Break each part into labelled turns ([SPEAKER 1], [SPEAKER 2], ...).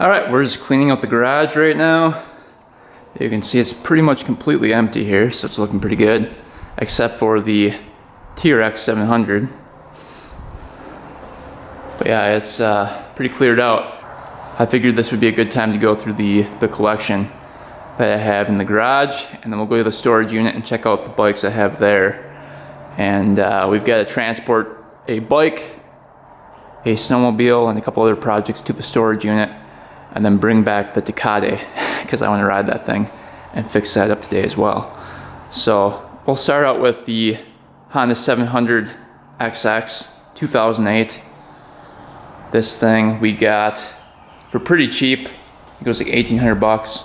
[SPEAKER 1] Alright, we're just cleaning up the garage right now. You can see it's pretty much completely empty here, so it's looking pretty good. Except for the TRX 700. But yeah, it's pretty cleared out. I figured this would be a good time to go through the collection that I have in the garage, and then we'll go to the storage unit and check out the bikes I have there. And we've got to transport a bike, a snowmobile, and a couple other projects to the storage unit, and then bring back the Ducati because I want to ride that thing and fix that up today as well. So we'll start out with the Honda 700 XX 2008. This thing we got for pretty cheap. It goes like 1,800 bucks.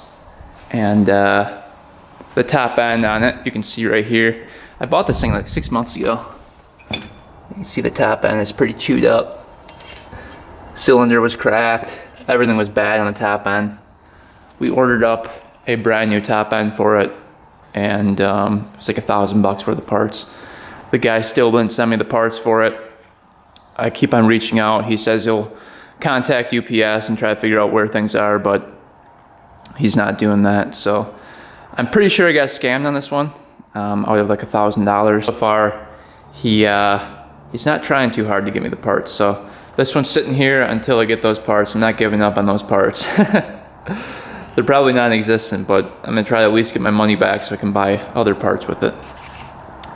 [SPEAKER 1] And the top end on it, you can see right here. I bought this thing like 6 months ago. You can see the top end is pretty chewed up. Cylinder was cracked. Everything was bad on the top end. We ordered up a brand new top end for it, and it's like $1,000 worth of parts. The guy still didn't send me the parts for it. I keep on reaching out. He says he'll contact UPS and try to figure out where things are, but he's not doing that. So I'm pretty sure I got scammed on this one. Out of like $1,000 so far. He's not trying too hard to get me the parts. So this one's sitting here until I get those parts. I'm not giving up on those parts. They're probably non-existent, but I'm gonna try to at least get my money back so I can buy other parts with it.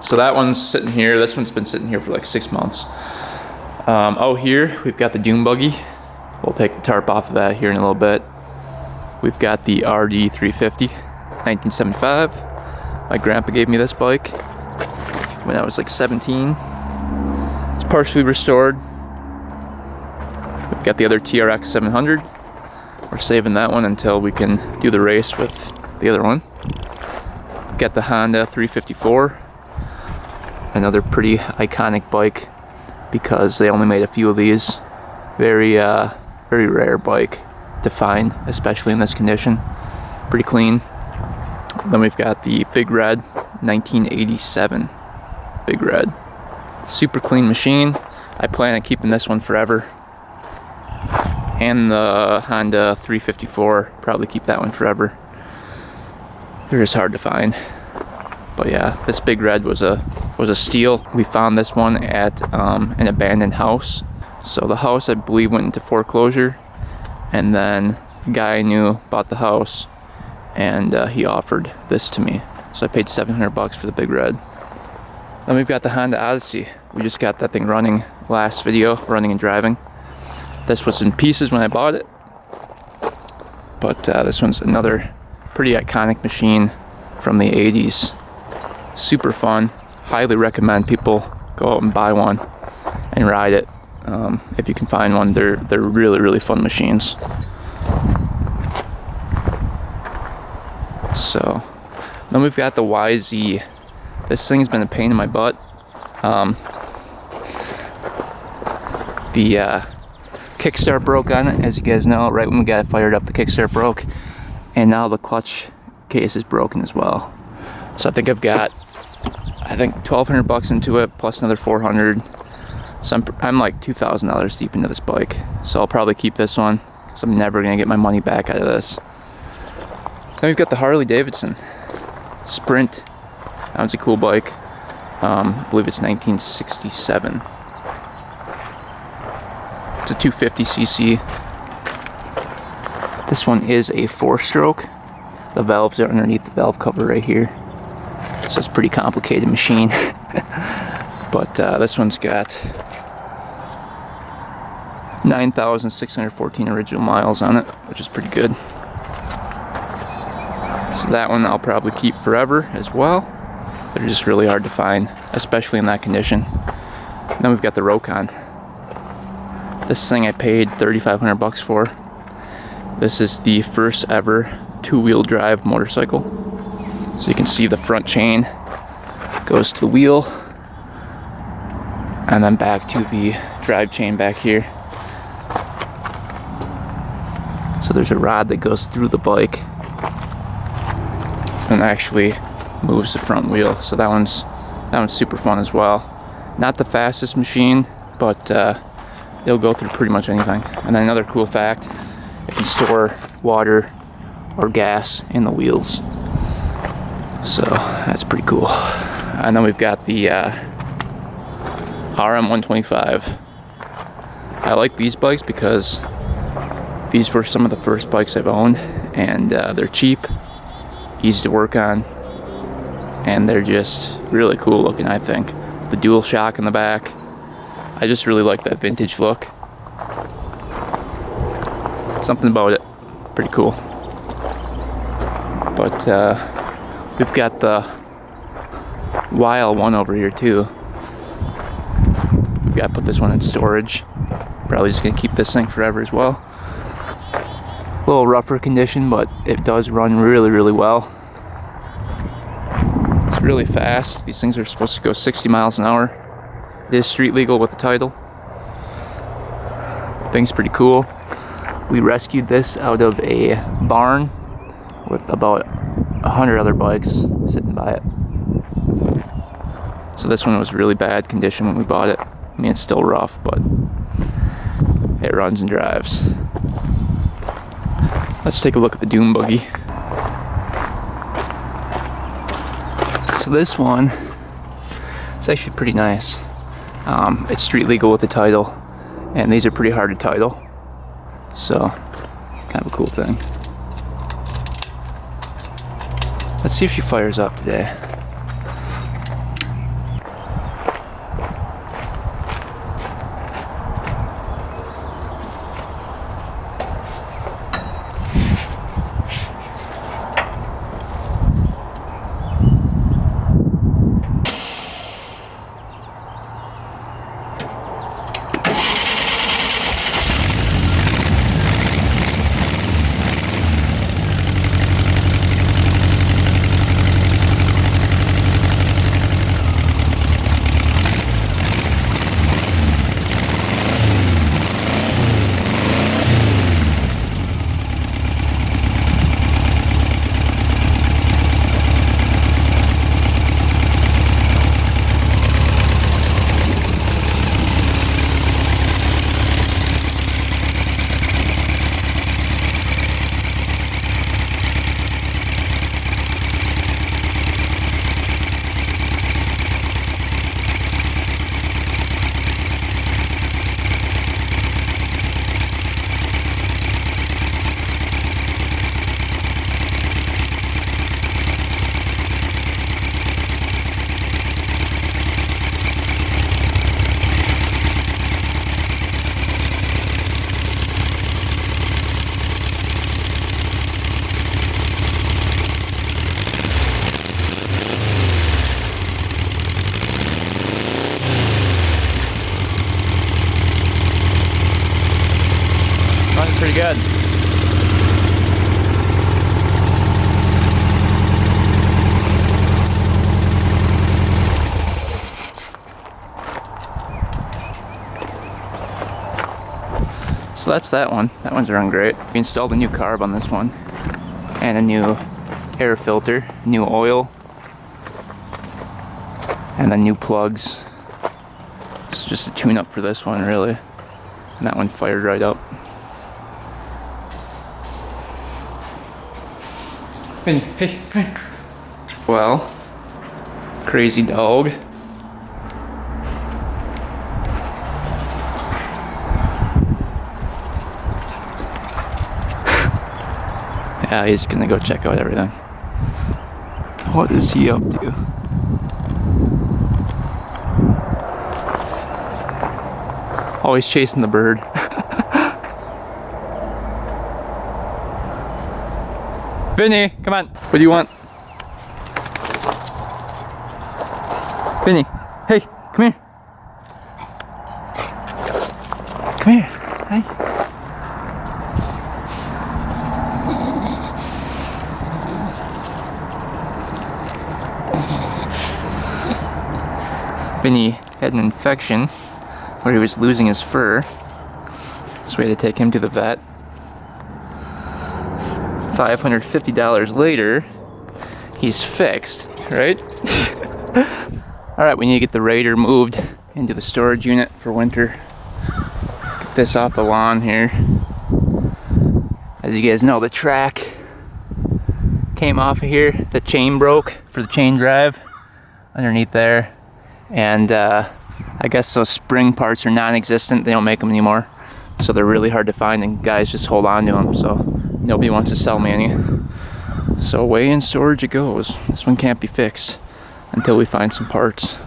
[SPEAKER 1] So that one's sitting here. This one's been sitting here for like 6 months. Oh, here we've got the Dune buggy. We'll take the tarp off of that here in a little bit. We've got the RD 350, 1975. My grandpa gave me this bike when I was like 17. It's partially restored. We've got the other TRX 700. We're saving that one until we can do the race with the other one. Got the Honda 354. Another pretty iconic bike because they only made a few of these. Very rare bike to find, especially in this condition. Pretty clean. Then we've got the Big Red 1987 Big Red. Super clean machine. I plan on keeping this one forever. And the Honda 354, probably keep that one forever. They're just hard to find. But yeah, this Big Red was a steal. We found this one at an abandoned house. So the house, I believe, went into foreclosure, and then the guy I knew bought the house, and he offered this to me. So I paid $700 for the Big Red. Then we've got the Honda Odyssey. We just got that thing running last video, running and driving. This was in pieces when I bought it, but this one's another pretty iconic machine from the 80s. Super fun. Highly recommend people go out and buy one and ride it. If you can find one, they're really fun machines. So then we've got the YZ. This thing's been a pain in my butt. The kickstart broke on it, as you guys know. Right when we got it fired up, the kickstart broke, and now the clutch case is broken as well. So I think I've got $1,200 into it, plus another $400. So I'm like $2,000 deep into this bike. So I'll probably keep this one, because I'm never gonna get my money back out of this. Then we've got the Harley Davidson Sprint. That one's a cool bike. I believe it's 1967. It's a 250cc. This one is a 4-stroke. The valves are underneath the valve cover right here. So it's a pretty complicated machine. But this one's got 9,614 original miles on it, which is pretty good. So that one I'll probably keep forever as well. They're just really hard to find, especially in that condition. And then we've got the Rokon. This thing I paid $3,500 for. This is the first ever 2-wheel drive motorcycle. So you can see the front chain goes to the wheel, and then back to the drive chain back here. So there's a rod that goes through the bike and actually moves the front wheel. So that one's super fun as well. Not the fastest machine, but it'll go through pretty much anything. And then another cool fact it can store water or gas in the wheels. So that's pretty cool. And then we've got the RM125. I like these bikes because these were some of the first bikes I've owned, and they're cheap, easy to work on, and they're just really cool looking, I think. The dual shock in the back. I just really like that vintage look. Something about it, pretty cool. But we've got the Wild one over here too. We've got to put this one in storage. Probably just gonna keep this thing forever as well. A little rougher condition, but it does run really, really well. It's really fast. These things are supposed to go 60 miles an hour. It is street legal with the title. Thing's pretty cool. We rescued this out of a barn with about 100 other bikes sitting by it. So this one was really bad condition when we bought it. I mean, it's still rough, but it runs and drives. Let's take a look at the Dune buggy. So this one is actually pretty nice. It's street legal with the title, and these are pretty hard to title. So, kind of a cool thing. Let's see if she fires up today. Pretty good. So that's that one. That one's run great. We installed a new carb on this one, and a new air filter, new oil, and then new plugs. It's just a tune-up for this one, really. And that one fired right up. Hey. Well, crazy dog. Yeah, he's gonna go check out everything. What is he up to? Oh, he's chasing the bird. Vinny, come on. What do you want? Vinny, hey, come here. Come here. Hi. Vinny had an infection where he was losing his fur, so we had to take him to the vet. $550 later, he's fixed, right? Alright, we need to get the Raider moved into the storage unit for winter. Get this off the lawn here. As you guys know, the track came off of here. The chain broke for the chain drive underneath there. And I guess those spring parts are non-existent. They don't make them anymore. So they're really hard to find and guys just hold on to them. So nobody wants to sell me any. So away in storage it goes. This one can't be fixed until we find some parts.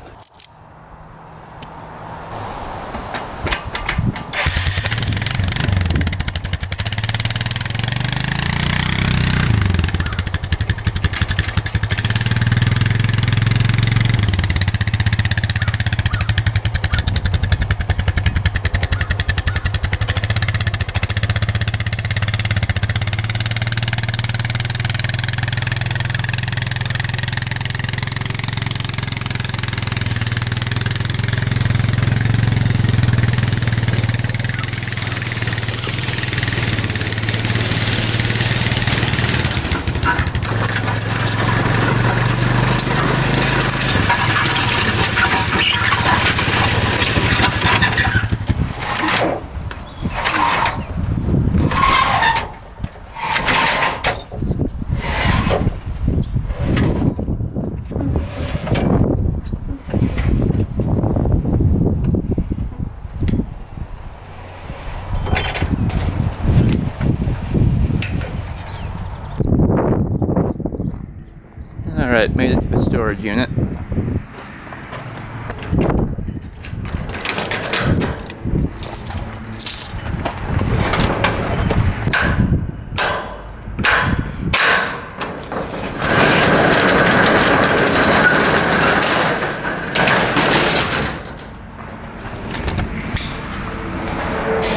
[SPEAKER 1] Alright, made it to the storage unit.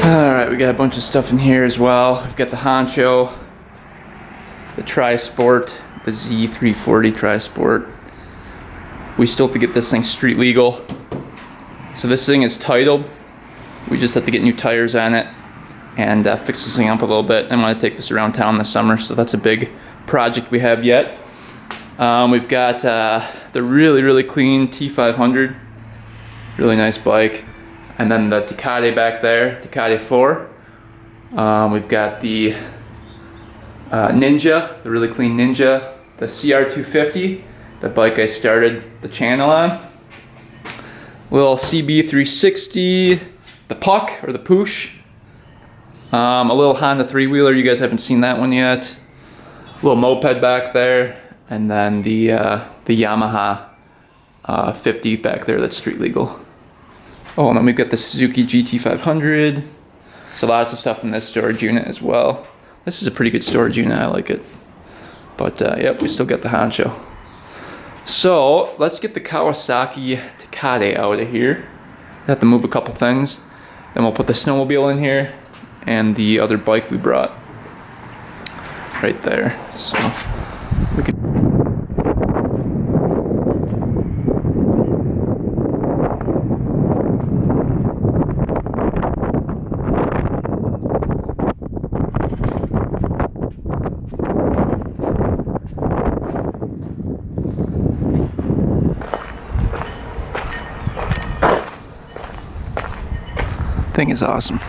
[SPEAKER 1] Alright, we got a bunch of stuff in here as well. We've got the Honcho, the Tri-Sport, the Z340 Tri-Sport. We still have to get this thing street legal. So this thing is titled. We just have to get new tires on it and fix this thing up a little bit. I'm gonna take this around town this summer, so that's a big project we have yet. We've got the really clean T500, really nice bike. And then the Ducati back there, Ducati 4. We've got the Ninja, the really clean Ninja, the CR250, the bike I started the channel on. Little CB360, the Puck or the Poosh. A little Honda 3-wheeler, you guys haven't seen that one yet. A little moped back there, and then the Yamaha 50 back there that's street legal. Oh, and then we've got the Suzuki GT500. So lots of stuff in this storage unit as well. This is a pretty good storage unit, I like it. But yep, we still got the Honcho. So let's get the Kawasaki Ducati out of here. I have to move a couple things. Then we'll put the snowmobile in here and the other bike we brought right there. So we can. Thing is awesome.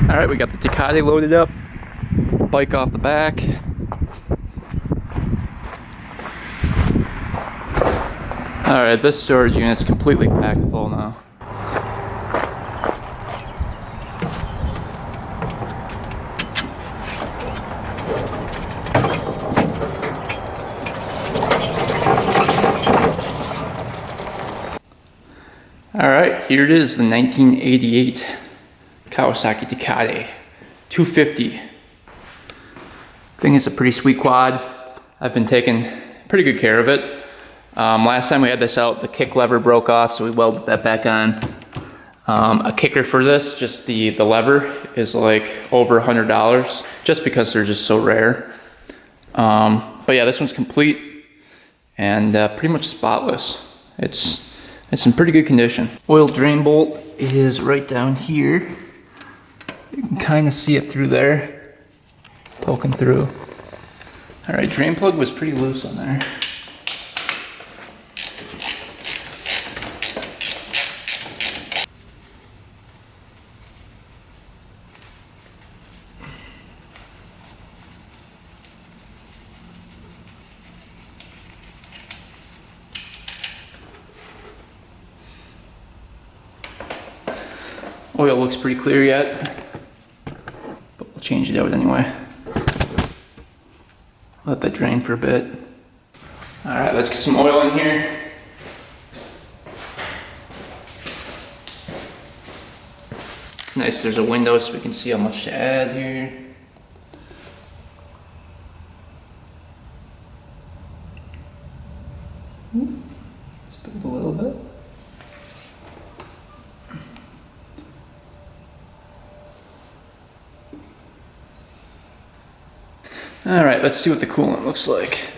[SPEAKER 1] All right, we got the Ducati loaded up, bike off the back. All right, this storage unit's completely packed full now. All right, here it is, the 1988 Kawasaki Ducati 250. Thing is a pretty sweet quad. I've been taking pretty good care of it. Last time we had this out, the kick lever broke off, so we welded that back on. A kicker for this, just the lever, is like over $100, just because they're just so rare. But yeah, this one's complete and pretty much spotless. It's in pretty good condition. Oil drain bolt is right down here. You can kind of see it through there, poking through. All right, drain plug was pretty loose on there. oil looks pretty clear yet, but we'll change it out anyway. Let that drain for a bit. All right, let's get some oil in here. It's nice there's a window so we can see how much to add here. Let's build a little bit. All right, let's see what the coolant looks like.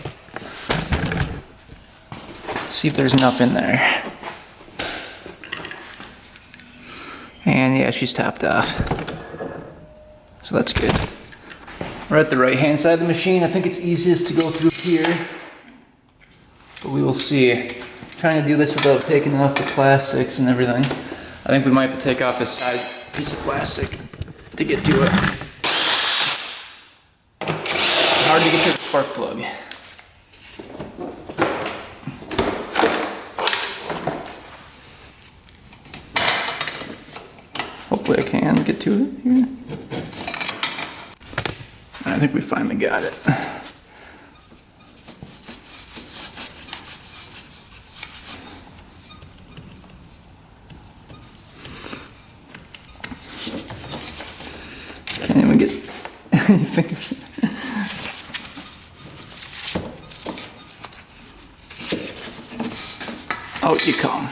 [SPEAKER 1] See if there's enough in there. And yeah, she's topped off. So that's good. We're at the right-hand side of the machine. I think it's easiest to go through here, but we will see. I'm trying to do this without taking off the plastics and everything. I think we might have to take off this side piece of plastic to get to it. Hard to get to the spark plug. Hopefully I can get to it here. I think we finally got it. Can't even get any fingers. Out you come.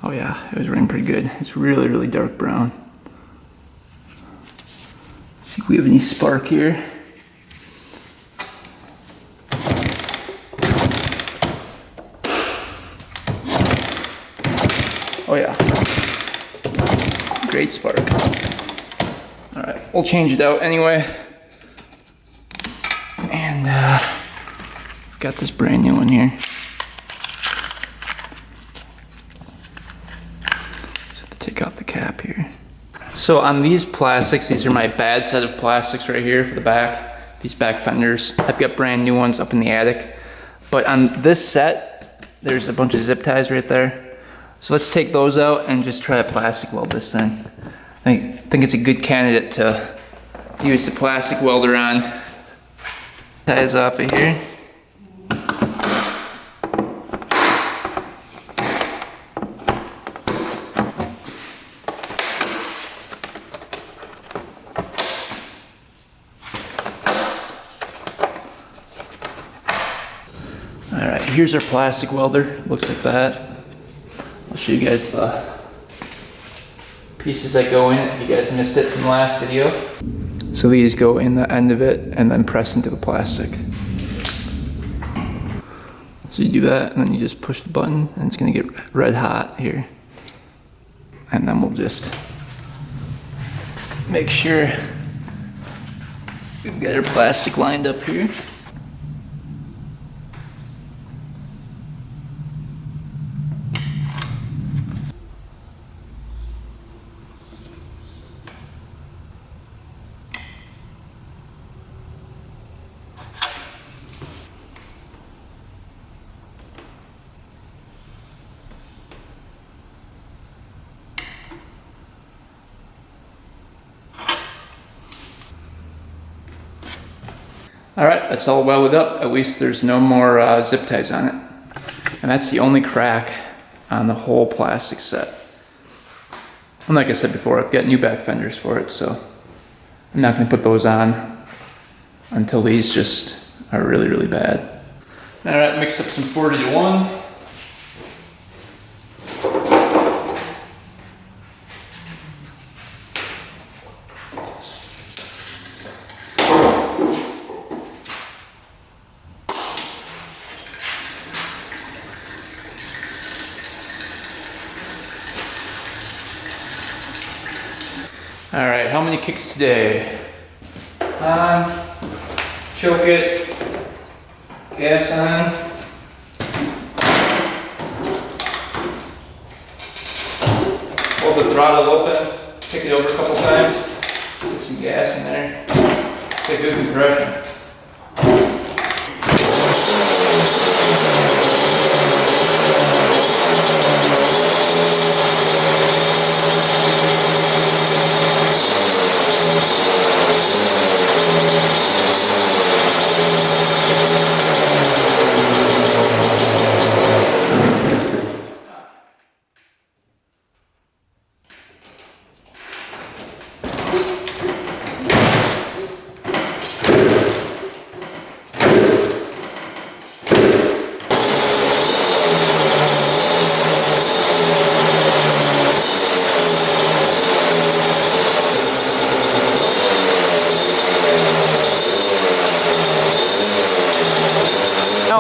[SPEAKER 1] Oh yeah, it was running pretty good. It's really, really dark brown. Let's see if we have any spark here. Oh yeah. Great spark. All right, we'll change it out anyway. And got this brand new one here. Take off the cap here. So on these plastics, these are my bad set of plastics right here for the back. These back fenders. I've got brand new ones up in the attic. But on this set, there's a bunch of zip ties right there. So let's take those out and just try to plastic weld this thing. I think it's a good candidate to use the plastic welder on. Ties off of here. Alright, here's our plastic welder. Looks like that. I'll show you guys the pieces that go in if you guys missed it from the last video. So these go in the end of it and then press into the plastic. So you do that and then you just push the button and it's gonna get red hot here. And then we'll just make sure we've got our plastic lined up here. All right, that's all welded up. At least there's no more zip ties on it. And that's the only crack on the whole plastic set. And like I said before, I've got new back fenders for it, so I'm not gonna put those on until these just are really, really bad. All right, mix up some 40 to 1. All right, how many kicks today? Choke it, gas on. Hold the throttle open, kick it over a couple times, get some gas in there, get good compression.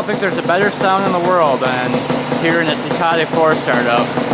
[SPEAKER 1] don't think there's a better sound in the world than hearing a Ducati 4 start up.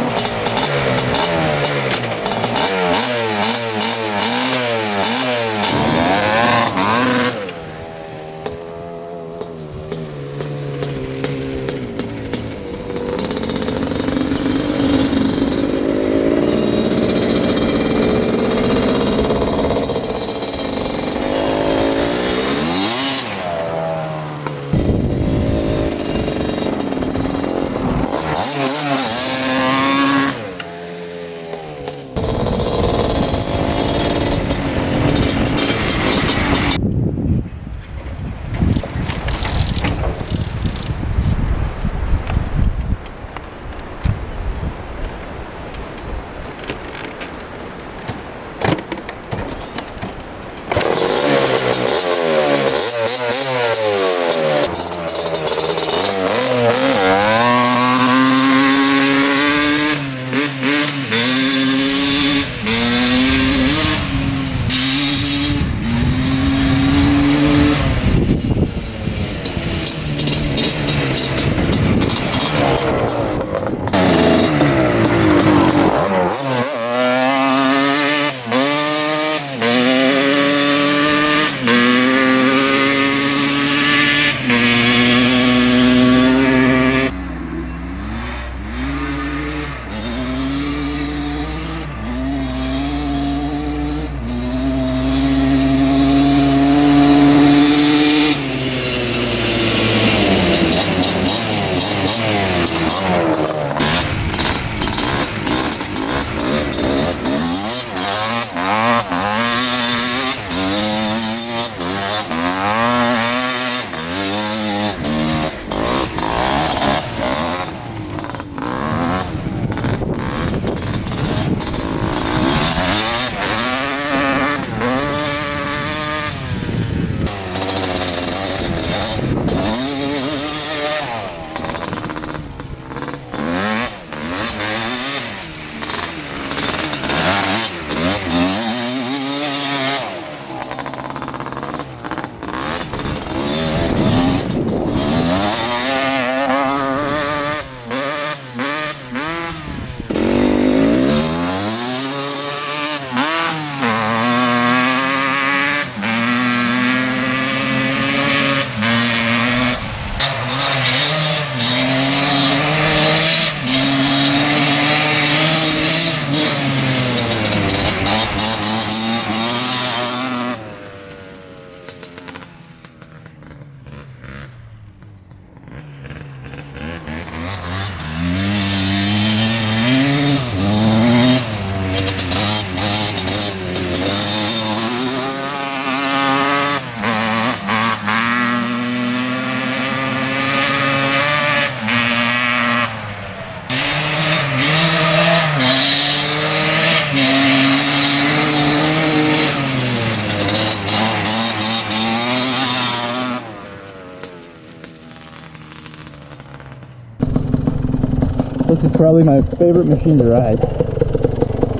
[SPEAKER 1] This is probably my favorite machine to ride.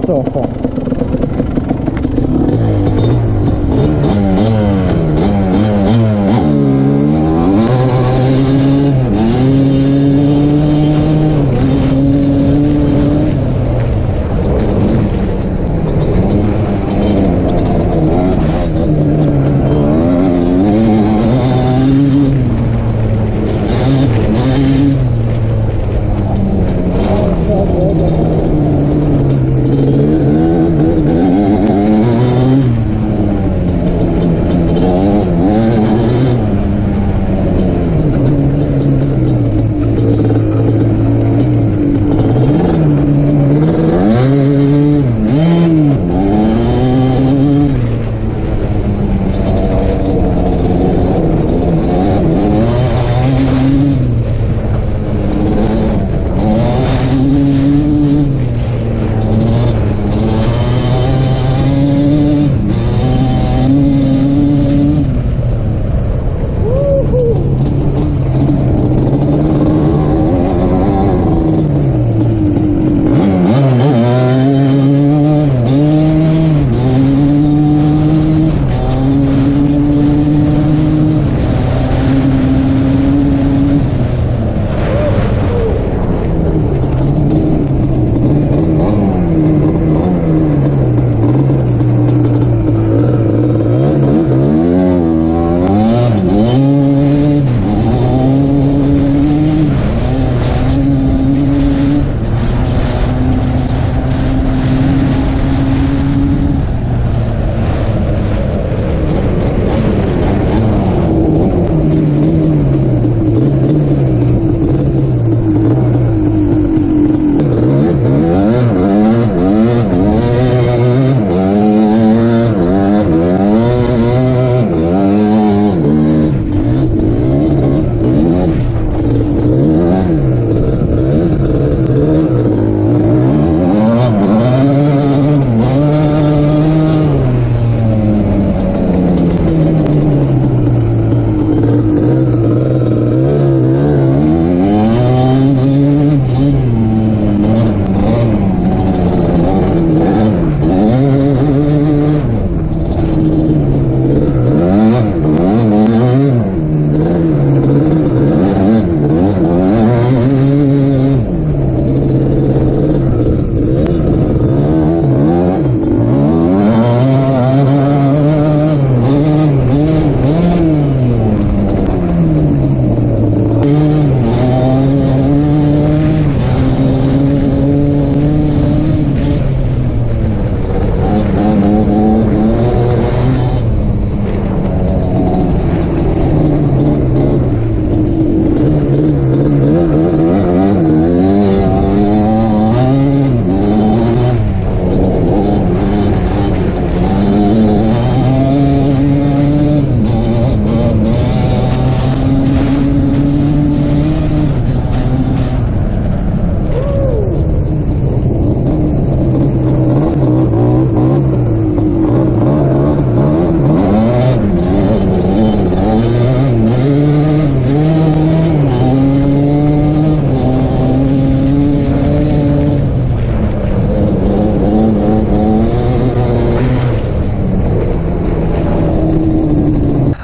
[SPEAKER 1] So fun.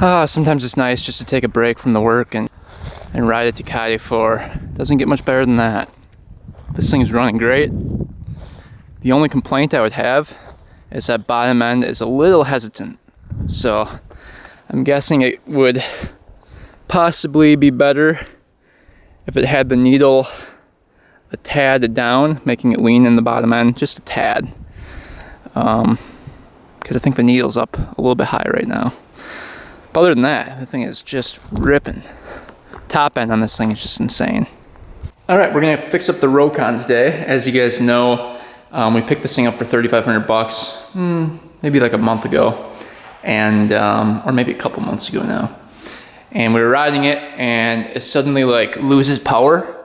[SPEAKER 1] Sometimes it's nice just to take a break from the work and ride a Ducati 4. Doesn't get much better than that. This thing is running great. The only complaint I would have is that bottom end is a little hesitant. So I'm guessing it would possibly be better if it had the needle a tad down, making it lean in the bottom end, just a tad. Because I think the needle's up a little bit high right now. But other than that, the thing is just ripping. Top end on this thing is just insane. All right, we're gonna fix up the Rokon today. As you guys know, we picked this thing up for 3,500 bucks, maybe like a month ago, and or maybe a couple months ago now. And we were riding it, and it suddenly like loses power,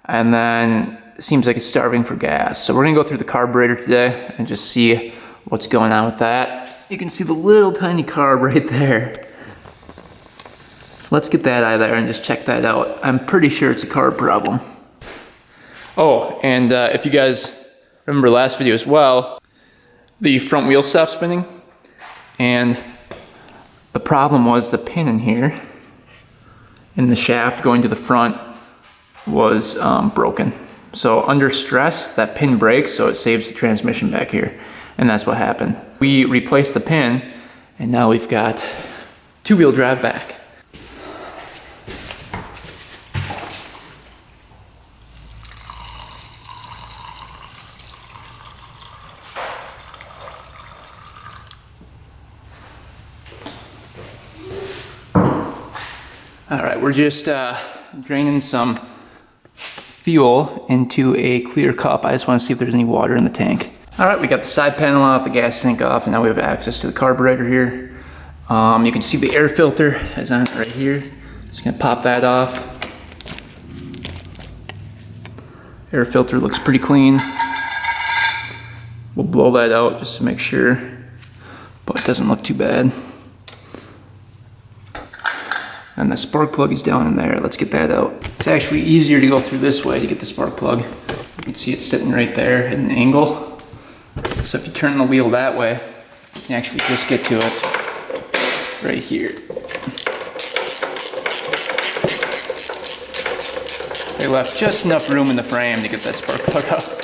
[SPEAKER 1] and then it seems like it's starving for gas. So we're gonna go through the carburetor today and just see what's going on with that. You can see the little tiny carb right there. Let's get that out of there and just check that out. I'm pretty sure it's a carb problem. Oh, and if you guys remember last video as well, the front wheel stopped spinning, and the problem was the pin in here, in the shaft going to the front, was broken. So under stress, that pin breaks, so it saves the transmission back here, and that's what happened. We replaced the pin, and now we've got two-wheel drive back. All right, we're just draining some fuel into a clear cup. I just want to see if there's any water in the tank. All right, we got the side panel off, the gas tank off, and now we have access to the carburetor here. You can see the air filter is on it right here. Just gonna pop that off. Air filter looks pretty clean. We'll blow that out just to make sure, but it doesn't look too bad. And the spark plug is down in there. Let's get that out. It's actually easier to go through this way to get the spark plug. You can see it sitting right there at an angle. So if you turn the wheel that way, you can actually just get to it right here. They left just enough room in the frame to get that spark plug out.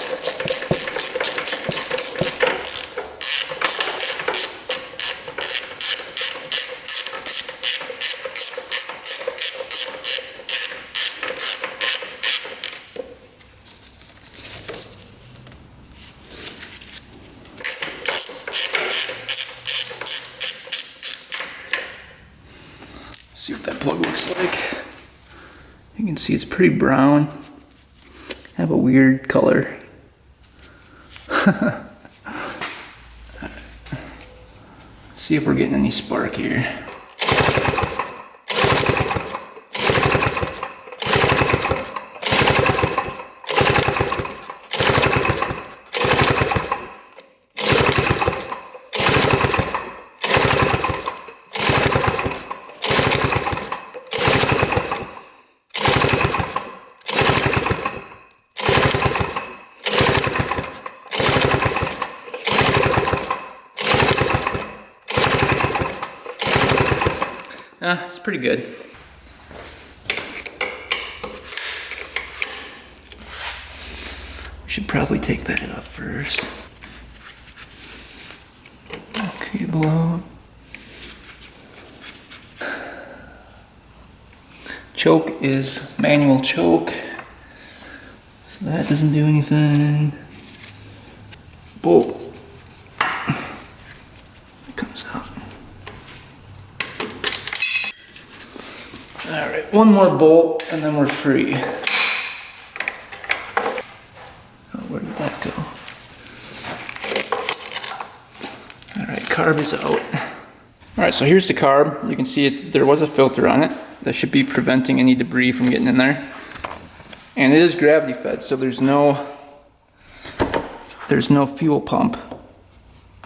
[SPEAKER 1] See what that plug looks like. You can see it's pretty brown. Have a weird color. Let's see if we're getting any spark here. It's pretty good. We should probably take that off first. Okay, blow. Choke is manual choke, so that doesn't do anything. Bolt. It comes out. All right, one more bolt and then we're free. Oh, where did that go? All right, carb is out. All right, so here's the carb. You can see there was a filter on it that should be preventing any debris from getting in there. And it is gravity fed, so there's no fuel pump.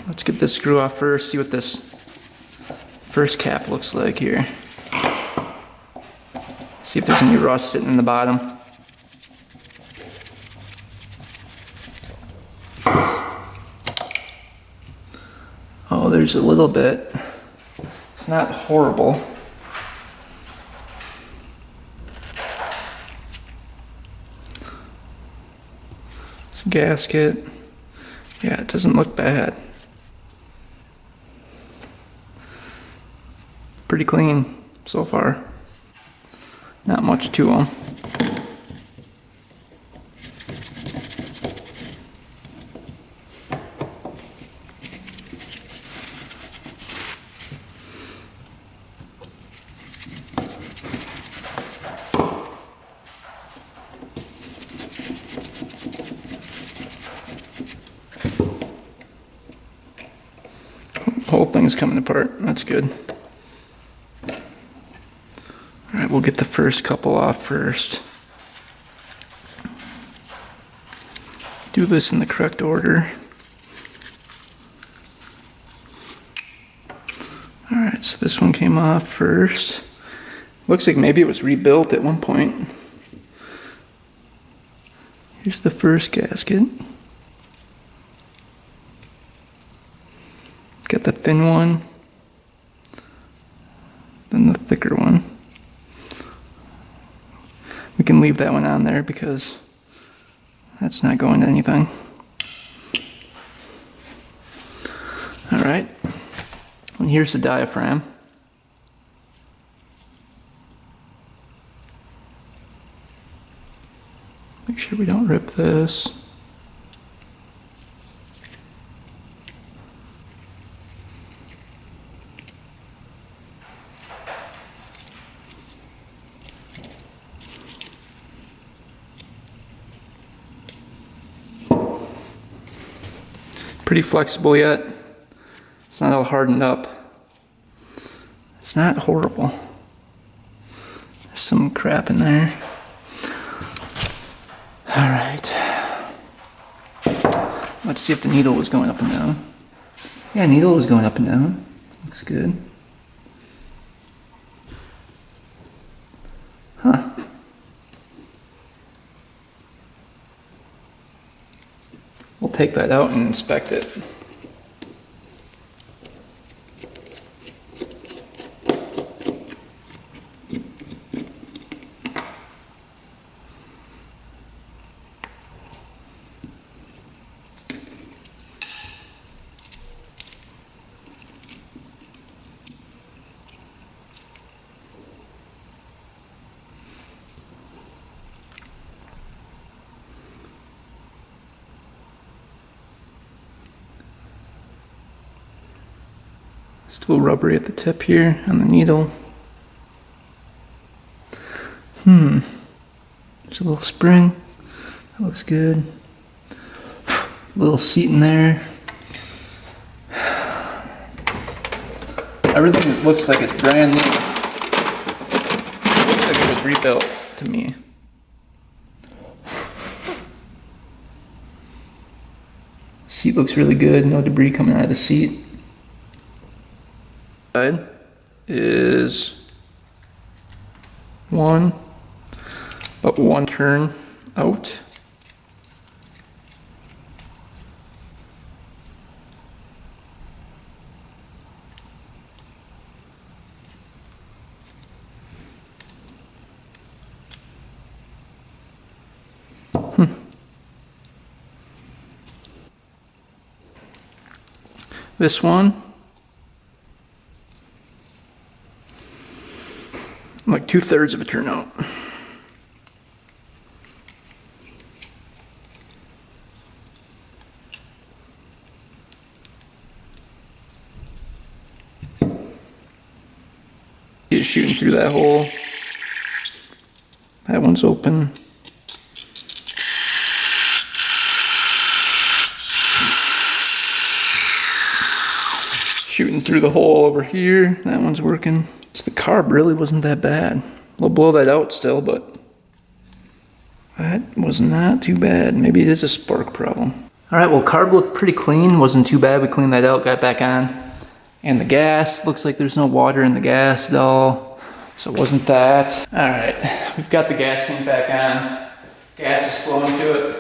[SPEAKER 1] Let's get this screw off first, see what this first cap looks like here. See if there's any rust sitting in the bottom. Oh, there's a little bit. It's not horrible. This gasket, yeah, it doesn't look bad. Pretty clean so far. Not much to them. The whole thing's coming apart. That's good. Alright, we'll get the first couple off first. Do this in the correct order. Alright, so this one came off first. Looks like maybe it was rebuilt at one point. Here's the first gasket. Got the thin one, then the thicker one. We can leave that one on there because that's not going to anything. Alright, and here's the diaphragm. Make sure we don't rip this. Pretty flexible yet. It's not all hardened up. It's not horrible. There's some crap in there. Alright. Let's see if the needle was going up and down. Yeah, needle was going up and down. Looks good. Huh. We'll take that out and inspect it. Still rubbery at the tip here on the needle. There's a little spring. That looks good. Little seat in there. Everything looks like it's brand new. It looks like it was rebuilt to me. Seat looks really good. No debris coming out of the seat. Side is one turn out. This one, like 2/3 of a turn out. He's shooting through that hole. That one's open. Shooting through the hole over here. That one's working. So the carb really wasn't that bad. We'll blow that out still, but that was not too bad. Maybe it is a spark problem. All right, well, carb looked pretty clean. Wasn't too bad. We cleaned that out, got back on. And the gas, looks like there's no water in the gas at all. So it wasn't that. All right, we've got the gas tank back on. Gas is flowing to it.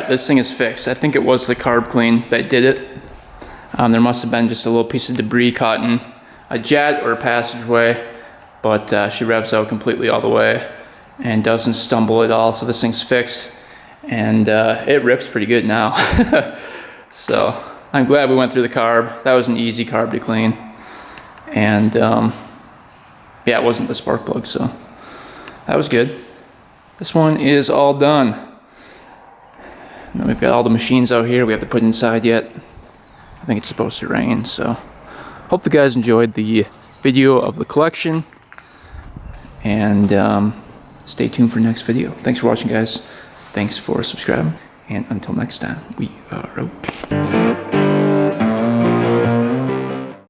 [SPEAKER 1] right, this thing is fixed. I think it was the carb clean that did it. There must have been just a little piece of debris caught in a jet or a passageway, but she revs out completely all the way and doesn't stumble at all. So this thing's fixed, and it rips pretty good now. So I'm glad we went through the carb. That was an easy carb to clean. And yeah, it wasn't the spark plug, so that was good. This one is all done. And then we've got all the machines out here we have to put inside yet. I think it's supposed to rain, so hope the guys enjoyed the video of the collection, and stay tuned for next video. Thanks for watching, guys. Thanks for subscribing, and until next time, we are out.